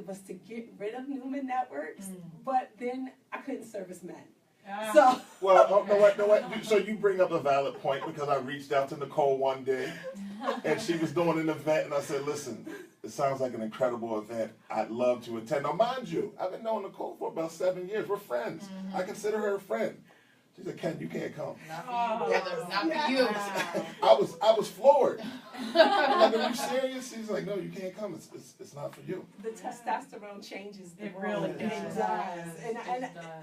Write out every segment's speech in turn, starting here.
was to get rid of Newman Networks, but then I couldn't service men. So well, no what? So you bring up a valid point, because I reached out to Nicole one day, and she was doing an event, and I said, "Listen, it sounds like an incredible event. I'd love to attend." Now, mind you, I've been knowing Nicole for about 7 years. We're friends. I consider her a friend. She said, "Ken, you can't come." Not for you, brother. Not for you. I was floored. I'm like, "Are you serious?" She's like, "No, you can't come. It's not for you." The testosterone changes the It really world. does.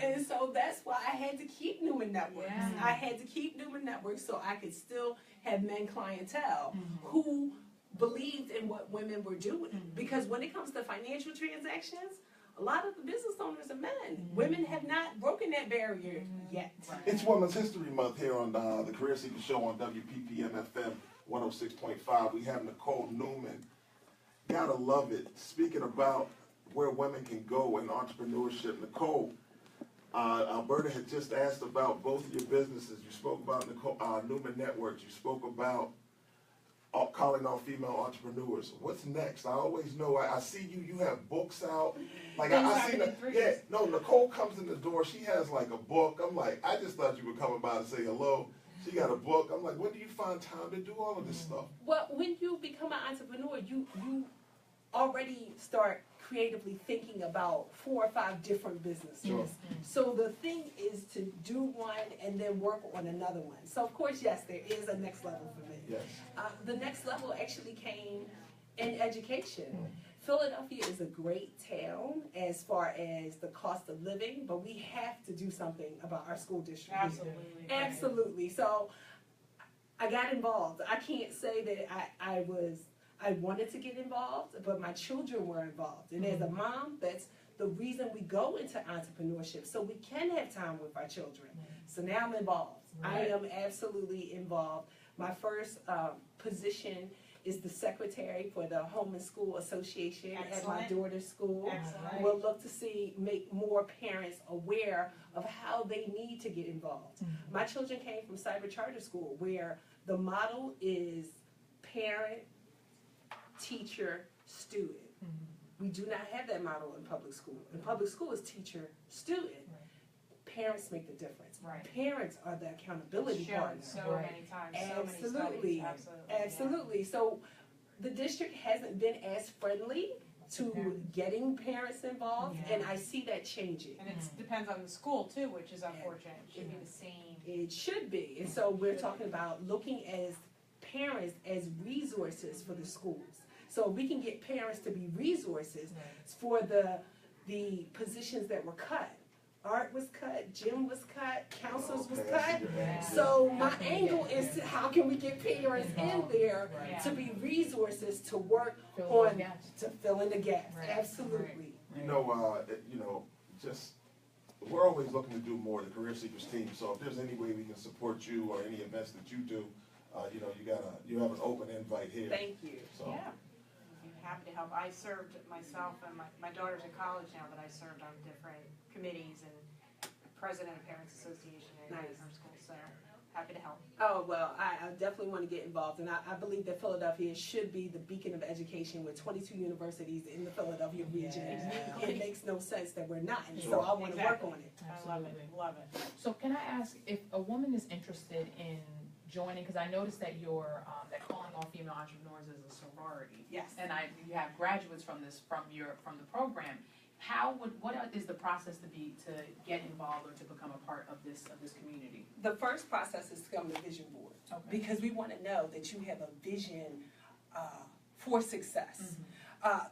And so that's why I had to keep Newman Networks. Yeah. I had to keep Newman Networks so I could still have men clientele who believed in what women were doing. Because when it comes to financial transactions, a lot of the business owners are men. Women have not broken that barrier yet. It's Women's History Month here on the Career Seeker Show on WPPM FM 106.5. We have Nicole Newman. Gotta love it. Speaking about where women can go in entrepreneurship, Nicole, Alberta had just asked about both of your businesses. You spoke about Newman Networks. You spoke about calling all female entrepreneurs. What's next? I always know, I see you have books out. Like I see that, Nicole comes in the door, she has like a book. I'm like, I just thought you were coming by to say hello. She got a book. I'm like, when do you find time to do all of this stuff? Well, when you become an entrepreneur, you already start creatively thinking about 4 or 5 different businesses. Sure. So the thing is to do one and then work on another one. So of course, yes, there is a next level for me. Yes. The next level actually came in education. Philadelphia is a great town as far as the cost of living, but we have to do something about our school district. Absolutely. Absolutely. So I got involved. I can't say that I wanted to get involved, but my children were involved. And as a mom, that's the reason we go into entrepreneurship, so we can have time with our children. So now I'm involved. I am absolutely involved. My first position is the secretary for the Home and School Association at my daughter's school. Excellent. We'll look to make more parents aware of how they need to get involved. My children came from Cyber Charter School, where the model is parent, teacher, student. We do not have that model in public school. In public school, it's teacher, student. Parents make the difference. Parents are the accountability partner. So many times. Absolutely. So many studies. Absolutely. So the district hasn't been as friendly to getting parents involved, and I see that changing. And it depends on the school too, which is unfortunate. It should be the same. It should be. And so we're talking about looking as parents as resources for the schools. So we can get parents to be resources for the positions that were cut. Art was cut, gym was cut, counselors was cut. So my angle is to how can we get parents in there to be resources to work on, to fill in the gaps. Absolutely. Just we're always looking to do more, the Career Seekers team. So if there's any way we can support you or any events that you do, you have an open invite here. Thank you. So. Yeah. I'm happy to help. I served myself, and my daughter's in college now, but I served on different committees and president of Parents Association in her school, so happy to help. Oh, well, I definitely want to get involved, and I believe that Philadelphia should be the beacon of education with 22 universities in the Philadelphia region. It makes no sense that we're not, and so I want to work on it. I love it, love it. So can I ask, if a woman is interested in joining, because I noticed that your that calling all female entrepreneurs is a sorority. Yes. And you have graduates from the program. What is the process to get involved or to become a part of this community? The first process is to come to the vision board, because we want to know that you have a vision for success.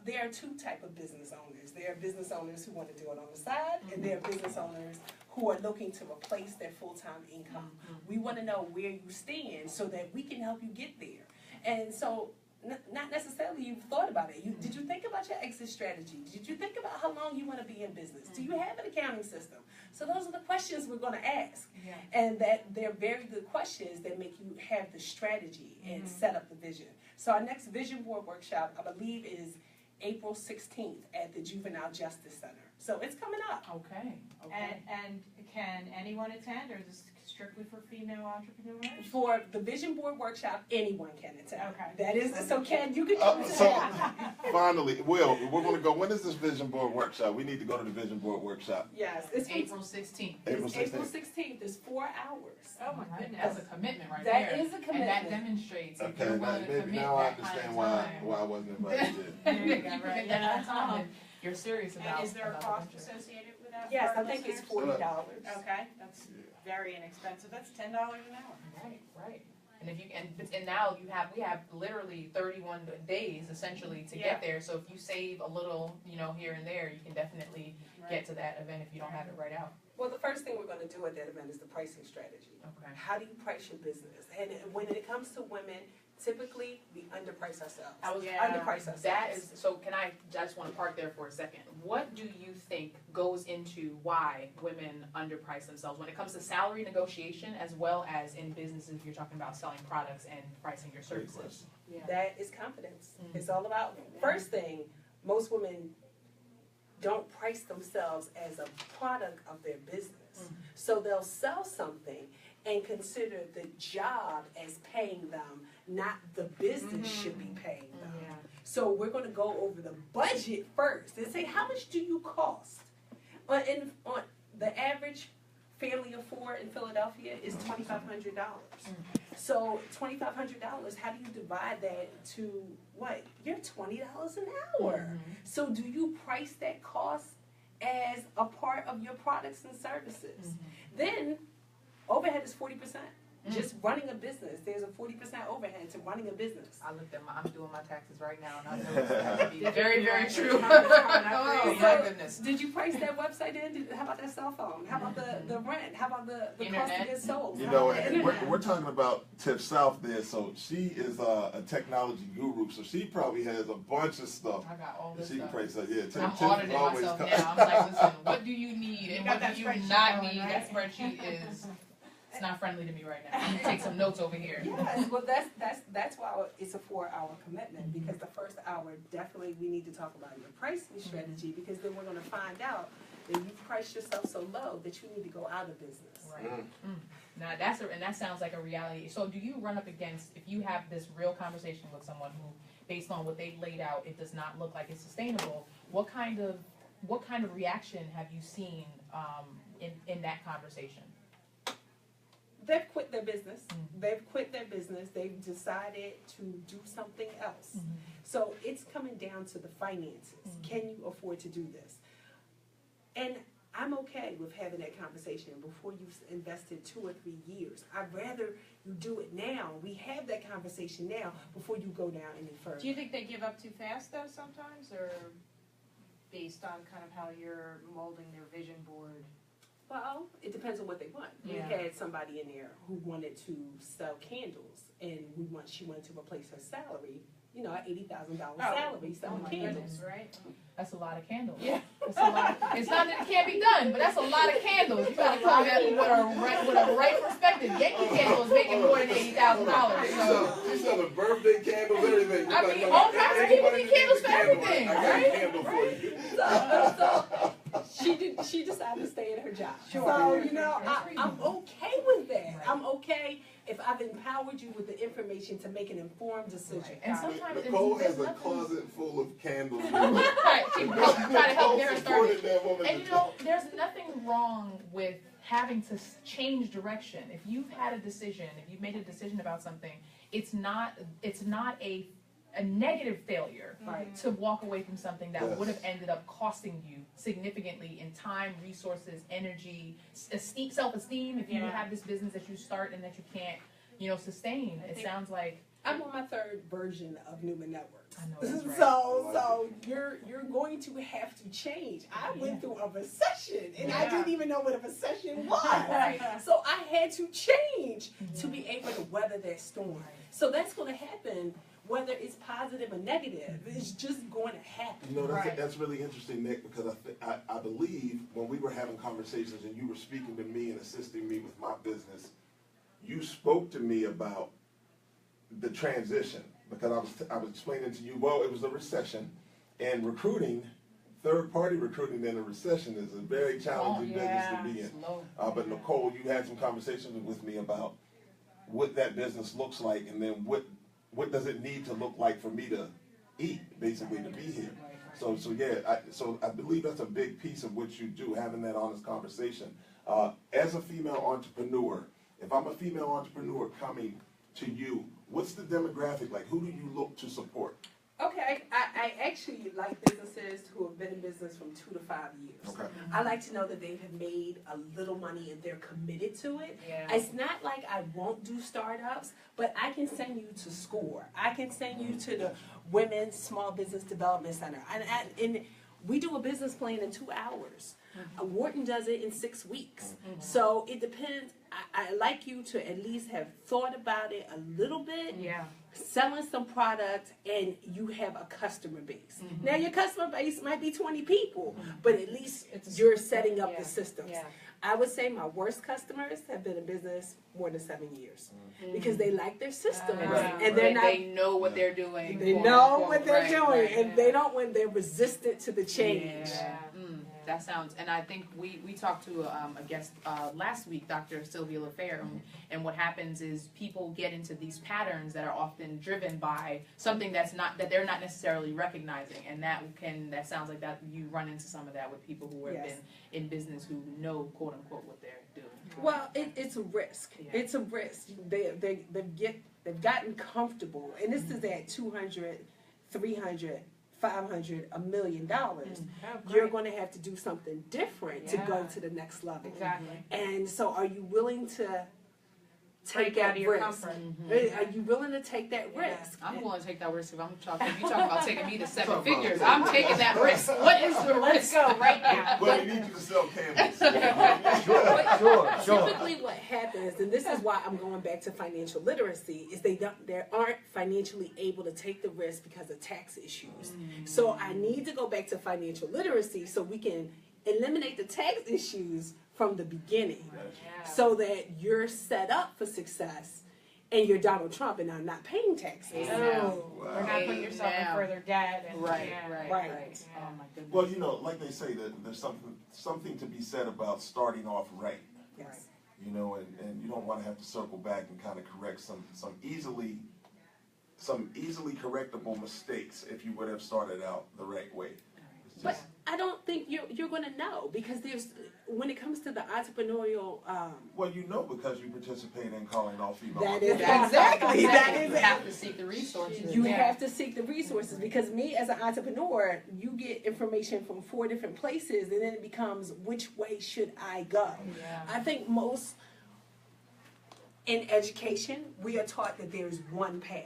There are 2 types of business owners. There are business owners who want to do it on the side, and there are business owners who are looking to replace their full-time income. We want to know where you stand so that we can help you get there. And so not necessarily you've thought about it. Did you think about your exit strategy? Did you think about how long you want to be in business? Do you have an accounting system? So those are the questions we're going to ask. And that they're very good questions that make you have the strategy and set up the vision. So our next vision board workshop, I believe, is April 16th at the Juvenile Justice Center. So it's coming up. Okay, okay. And can anyone attend, or is this strictly for female entrepreneurs? For the vision board workshop, anyone can attend. Okay. That is, so Ken, you can come to So, that. finally, Will, we're going to go. When is this vision board workshop? We need to go to the vision board workshop. Yes, it's April 16th. April It's April 16th. 16th. It's 4 hours. Oh my Right, goodness. that's a commitment right That there. is a And that commitment. demonstrates if Okay, you're now, willing to maybe commit now I that kind understand of why time. I wasn't invited. You commit that kind of time, and you're serious about. And is there a about cost the venture. associated with that? Yes, for I think it's listeners? $40. Okay, that's very inexpensive. That's $10 an hour. Right, right. And if you and now we have literally 31 days essentially to Yeah. get there. So if you save a little, here and there, you can definitely get to that event if you don't have it right out. Well, the first thing we're going to do at that event is the pricing strategy. Okay. How do you price your business? And when it comes to women, typically we underprice ourselves. Underprice ourselves. That is, so I just want to park there for a second. What do you think goes into why women underprice themselves when it comes to salary negotiation as well as in businesses if you're talking about selling products and pricing your Great services? question. Yeah. That is confidence. Mhm. It's all about, first thing, most women don't price themselves as a product of their business. Mhm. So they'll sell something and consider the job as paying them, not the business should be paying them. Yeah. So we're going to go over the budget first and say, how much do you cost? On the average family of 4 in Philadelphia is $2,500. So $2,500, how do you divide that to what? You're $20 an hour. So do you price that cost as a part of your products and services? Then overhead is 40%. Just running a business, there's a 40% overhead to running a business. I looked at I'm doing my taxes right now, and I know that to be very, very true. Oh, Oh my goodness. Did you price that website in? How about that cell phone? How about the rent? How about the cost Internet. of goods sold? You How know, about the and internet? we're talking about Tiff South there, so she is a technology guru, so she probably has a bunch of stuff I got all that this she can stuff. price. Yeah, Tiff, I'm Tiff is auditing always myself coming. now. I'm like, listen, what do you need You and got what that do you spreadsheet not going, need? right? That spreadsheet is, it's not friendly to me right now. I'm gonna take some notes over here. Yes, well, that's why it's a 4-hour commitment, because the first hour, definitely we need to talk about your pricing strategy, because then we're gonna find out that you've priced yourself so low that you need to go out of business. Right. Now and that sounds like a reality. So do you run up against, if you have this real conversation with someone who, based on what they've laid out, it does not look like it's sustainable, what kind of reaction have you seen in that conversation? They've quit their business. They've quit their business. They've decided to do something else. So it's coming down to the finances. Can you afford to do this? And I'm okay with having that conversation before you've invested 2 or 3 years. I'd rather you do it now. We have that conversation now before you go down any further. Do you think they give up too fast though sometimes, or based on kind of how you're molding their vision board? Well, it depends on what they want. Yeah. We had somebody in there who wanted to sell candles, and she wanted to replace her salary, an $80,000 salary selling candles. Right? That's a lot of candles. Yeah. That's a lot. It's not that it can't be done, but that's a lot of candles. You gotta come at it with a right perspective. Yankee Candle is making more than $80,000. So She's selling birthday candles, everything. I mean, all kinds of people need candles for everything, I got a right? candle for you. So she decided to stay at her job. Sure. So, I'm okay with that. Right. I'm okay if I've empowered you with the information to make an informed decision. and sometimes Nicole there's has a nothing. closet full of candles. Right, she try to help get her started. Supported that woman. And there's nothing wrong with having to change direction. If you've had a decision, if you've made a decision about something, it's not a negative failure Right. to walk away from something that Yes. would have ended up costing you significantly in time, resources, energy, self-esteem. If you Yeah. have this business that you start and that you can't, sustain, it sounds like I'm on my 3rd version of Newman Networks. I know that's right. So you're going to have to change. I went through a recession, and I Yeah. didn't even know what a recession was. Right. So I had to change to be able to weather that storm. So that's going to happen, whether it's positive or negative. It's just going to happen. Right. That's really interesting, Nick, because I believe when we were having conversations and you were speaking to me and assisting me with my business, you spoke to me about the transition, because I was explaining to you, well, it was a recession, and recruiting third-party recruiting in a recession is a very challenging business to be in. But Nicole, you had some conversations with me about what that business looks like, and then what does it need to look like for me to eat, basically, to be here. So I believe that's a big piece of what you do, having that honest conversation. As a female entrepreneur, if I'm a female entrepreneur coming to you, what's the demographic like? Who do you look to support? Okay, I actually like businesses who have been in business from 2 to 5 years. Okay. I like to know that they have made a little money and they're committed to it. Yeah. It's not like I won't do startups, but I can send you to SCORE. I can send you to the Women's Small Business Development Center. And we do a business plan in 2 hours. Wharton does it in 6 weeks. So it depends. I like you to at least have thought about it a little bit. Yeah. Selling some product and you have a customer base. Now your customer base might be 20 people, but at least you're setting up the systems. Yeah. I would say my worst customers have been in business more than 7 years because they like their systems and they're not. They know what they're doing. They know what they're doing, and they don't when they're resistant to the change. Yeah. That sounds, and I think we talked to a guest last week, Dr. Sylvia LaFair, and what happens is people get into these patterns that are often driven by something that they're not necessarily recognizing, and that sounds like that you run into some of that with people who have been in business who know, quote unquote, what they're doing. Well, it's a risk. Yeah. It's a risk. They've gotten comfortable, and this is at 200, 300. $500, $1 million, you're going to have to do something different to go to the next level. Exactly. And so, are you willing to take Break out that of your risk? comfort. Are you willing to take that risk? I'm willing to take that risk if you talking about taking me to 7 figures. I'm taking that risk. What is the risk? Let's go right now. Well, we need you to sell canvas. Sure. Typically, what happens, and this is why I'm going back to financial literacy, is they aren't financially able to take the risk because of tax issues. So I need to go back to financial literacy so we can eliminate the tax issues from the beginning, so that you're set up for success, and you're Donald Trump and are not paying taxes. No, we're not putting yourself in further debt. And, Right. Yeah. Oh my goodness. Well, like they say, that there's something to be said about starting off right. Yes. And you don't want to have to circle back and kind of correct some easily correctable mistakes if you would have started out the right way. It's But just- I don't think you're going to know, because when it comes to the entrepreneurial. well, because you participate in calling all female. That is entrepreneurs. exactly that You is. have to seek the resources. You have to seek the resources, because me as an entrepreneur, you get information from 4 different places, and then it becomes, which way should I go? Yeah. I think most in education, we are taught that there's one path.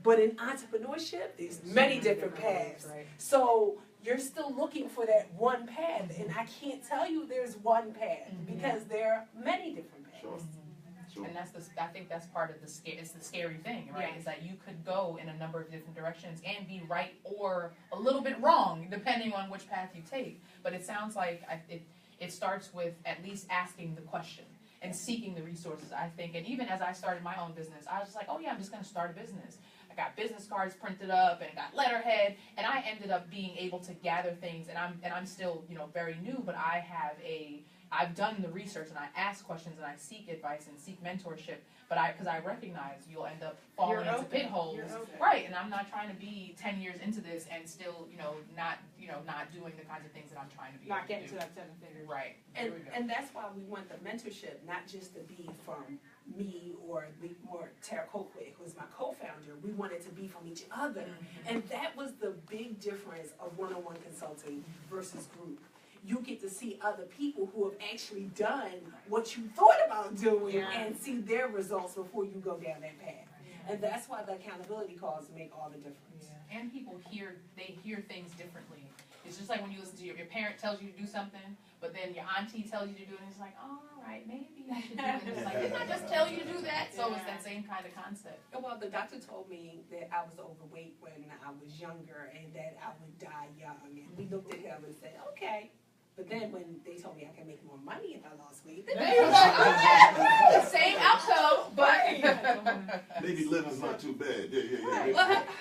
But in entrepreneurship, there's many different paths. Right. So you're still looking for that one path, and I can't tell you there's one path, because there are many different paths. Sure. And I think that's part of it's the scary thing, right? Yeah. Is that you could go in a number of different directions and be right or a little bit wrong, depending on which path you take. But it sounds like it starts with at least asking the question and seeking the resources, I think. And even as I started my own business, I was just like, oh yeah, I'm just going to start a business. I got business cards printed up and got letterhead, and I ended up being able to gather things. And I'm still, very new, but I've done the research, and I ask questions, and I seek advice and seek mentorship. But because I recognize you'll end up falling into pit holes, right? And I'm not trying to be 10 years into this and still, not doing the kinds of things that I'm trying to be. Not able getting to to that 7 figures. Right. There we go. And that's why we want the mentorship, not just to be from me or Tara Coakley, who's my co-founder. We want it to be from each other. And that was the big difference of one-on-one consulting versus group. You get to see other people who have actually done what you thought about doing and see their results before you go down that path. And that's why the accountability calls make all the difference. And people hear things differently. It's just like when you listen to your parent tells you to do something, but then your auntie tells you to do it, and it's like, oh, all right, maybe I should do it. And it's like, didn't I just tell you to do that? So it's that same kind of concept. Well, the doctor told me that I was overweight when I was younger and that I would die young. And we looked at him and said, okay. But then when they told me I could make more money if I lost weight, then they was like, The same outcome, but Maybe living's not too bad. Yeah.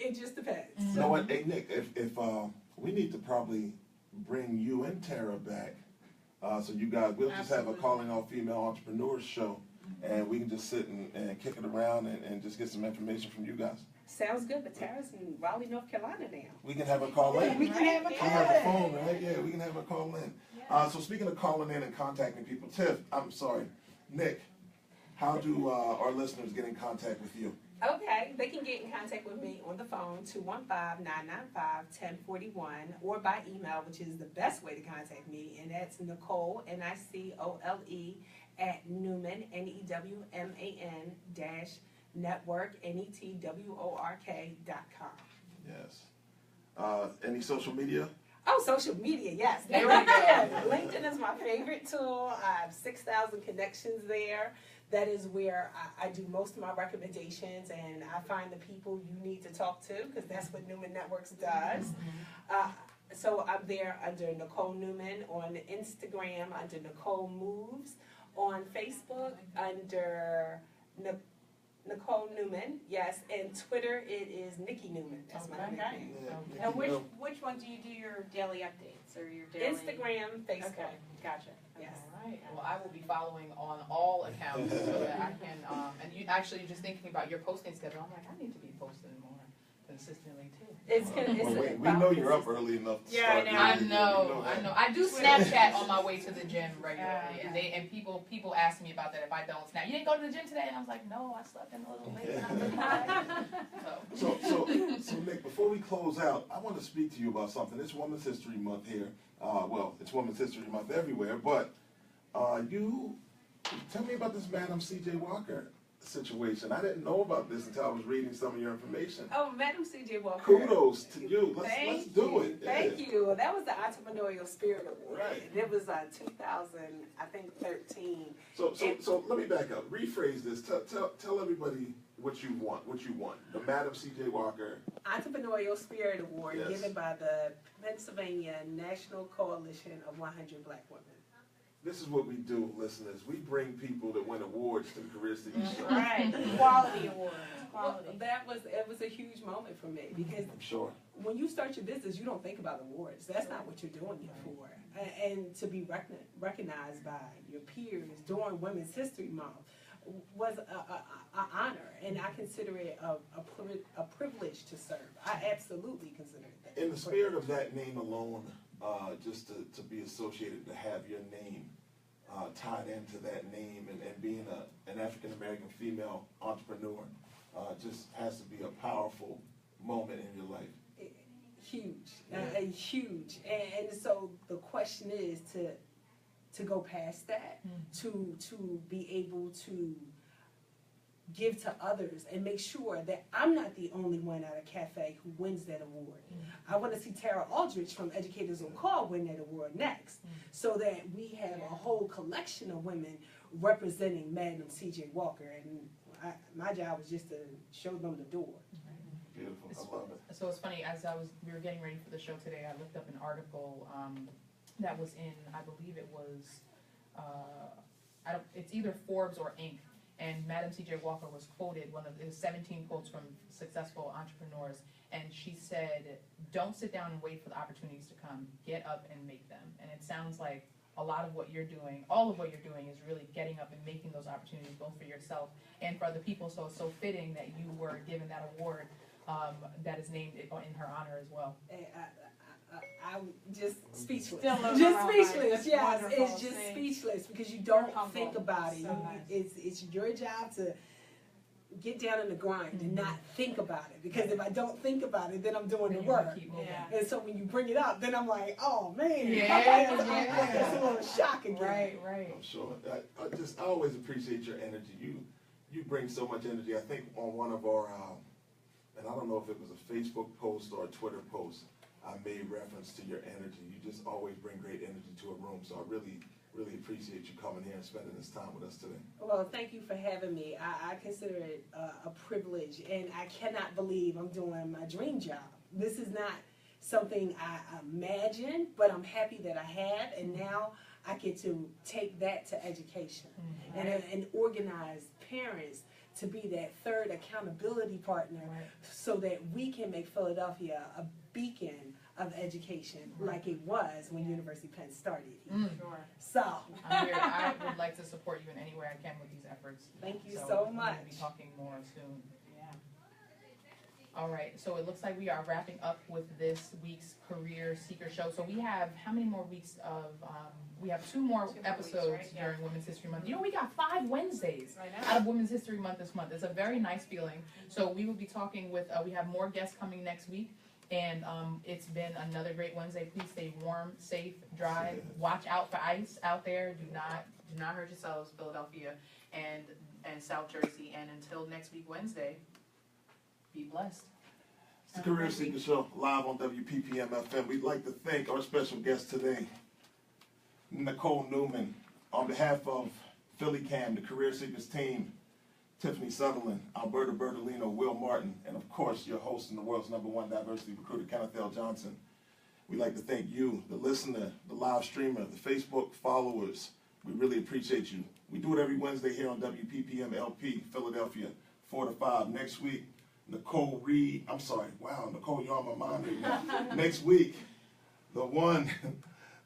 it just depends. You know what? Hey, Nick, we need to probably bring you and Tara back. So you guys, we'll just have a Absolutely. Calling All Female Entrepreneurs show, and we can just sit and kick it around and just get some information from you guys. Sounds good, but Tara's in Raleigh, North Carolina now. We can have her call in. We can have a We call have a in. phone, right? Yeah, we can have her call in. So speaking of calling in and contacting people, Nick, how do our listeners get in contact with you? Okay, they can get in contact with me on the phone, 215-995-1041, or by email, which is the best way to contact me, and that's Nicole, Nicole, at Newman, Newman, dash network, network.com. Yes. Any social media? Oh, social media, yes. There we go. LinkedIn is my favorite tool. I have 6,000 connections there. That is where I do most of my recommendations, and I find the people you need to talk to, because that's what Newman Networks does. So I'm there under Nicole Newman on Instagram, under Nicole Moves, on Facebook under Nicole Newman, yes, and Twitter it is Nikki Newman. That's my nickname. Yeah. And which one do you do your daily updates or your daily? Instagram, Facebook. Okay, gotcha. Yes. All right. Well, I will be following on all accounts so that I can. And you actually just thinking about your posting schedule. I'm like, I need to be posting more consistently too. We know you're up early enough to start. I know. I do Snapchat on my way to the gym regularly, and people ask me about that if I don't snap. You didn't go to the gym today, and I was like, no, I slept in a little late. And I really tired. So Nick, before we close out, I want to speak to you about something. It's Women's History Month here. Well, it's Women's History Month everywhere, but you tell me about this Madam C.J. Walker situation. I didn't know about this until I was reading some of your information. Oh, Madam C.J. Walker. Kudos to you. Let's do it. Thank you. That was the Entrepreneurial Spirit Award. Right. And it was 2013. So let me back up. Rephrase this. Tell everybody what you won. The Madam C.J. Walker Entrepreneurial Spirit Award, Yes. given by the Pennsylvania National Coalition of 100 Black Women. This is what we do, listeners. We bring people that win awards to the Career City Show. Right, quality awards, Well, quality. it was a huge moment for me, because I'm sure. when you start your business, you don't think about awards. That's not what you're doing it for. And to be recognized by your peers during Women's History Month was an honor, and I consider it a privilege to serve. I absolutely consider it that. In the spirit of that name alone, just to be associated, to have your name tied into that name, and being an African-American female entrepreneur just has to be a powerful moment in your life. Huge, huge. And so the question is to go past that, to be able to give to others and make sure that I'm not the only one at a cafe who wins that award. I want to see Tara Aldrich from Educators on Call win that award next, so that we have a whole collection of women representing Madam C.J. Walker. And my job was just to show them the door. Beautiful. I love it. So it's funny, as we were getting ready for the show today, I looked up an article that was in, I believe it was, it's either Forbes or Inc. And Madam C.J. Walker was quoted, it was 17 quotes from successful entrepreneurs, and she said, don't sit down and wait for the opportunities to come, get up and make them. And it sounds like a lot of what you're doing, all of what you're doing is really getting up and making those opportunities, both for yourself and for other people. So it's so fitting that you were given that award that is named in her honor as well. I'm just speechless. Still love Just her speechless, That's yes. wonderful. It's just Thanks. speechless, because you don't You're humble. think about it. So nice. It's your job to get down in the grind and not think about it. Because if I don't think about it, then I'm doing the work. Yeah. And so when you bring it up, then I'm like, oh man, Yeah. it's a little shock again. Right. I'm sure. I always appreciate your energy. You bring so much energy. I think on one of our, and I don't know if it was a Facebook post or a Twitter post, I made reference to your energy. You just always bring great energy to a room. So I really appreciate you coming here and spending this time with us today. Well, thank you for having me. I consider it a privilege, and I cannot believe I'm doing my dream job. This is not something I imagined, but I'm happy that I have, and now I get to take that to education and organize parents to be that third accountability partner, so that we can make Philadelphia a beacon of education like it was when University Penn started. Sure. So, I'm here. I would like to support you in any way I can with these efforts. thank you so We're much. gonna be talking more soon. Yeah. All right, so it looks like we are wrapping up with this week's Career Seeker Show. So we have, how many more weeks of, we have 2 more 2 more episodes weeks, right? Yeah. during Women's History Month. You know, we got 5 Wednesdays I know. out of Women's History Month this month. It's a very nice feeling. So we will be talking with, we have more guests coming next week. And it's been another great Wednesday. Please stay warm, safe, drive. Watch out for ice out there. Do not hurt yourselves, Philadelphia and South Jersey. And until next week, Wednesday, be blessed. It's the Career Seeker Show, live on WPPM FM. We'd like to thank our special guest today, Nicole Newman. On behalf of Philly Cam, the Career Seekers team, Tiffany, Southerland, Alberta, Bertolino, Will Martin, and of course your host and the world's #1 diversity recruiter, Kenneth L. Johnson. We'd like to thank you, the listener, the live streamer, the Facebook followers. We really appreciate you. We do it every Wednesday here on WPPM LP, Philadelphia, 4 to 5. Next week, Nicole Reed. I'm sorry. Wow, Nicole, you're on my mind right now. Next week, the one,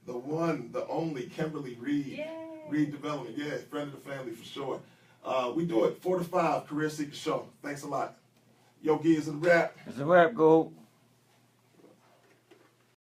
the only Kimberly Reed. Yay. Reed Development. Yeah, friend of the family for sure. We do it 4 to 5, Career Seeker Show. Thanks a lot. Yogi, is it a wrap? It's a wrap, go.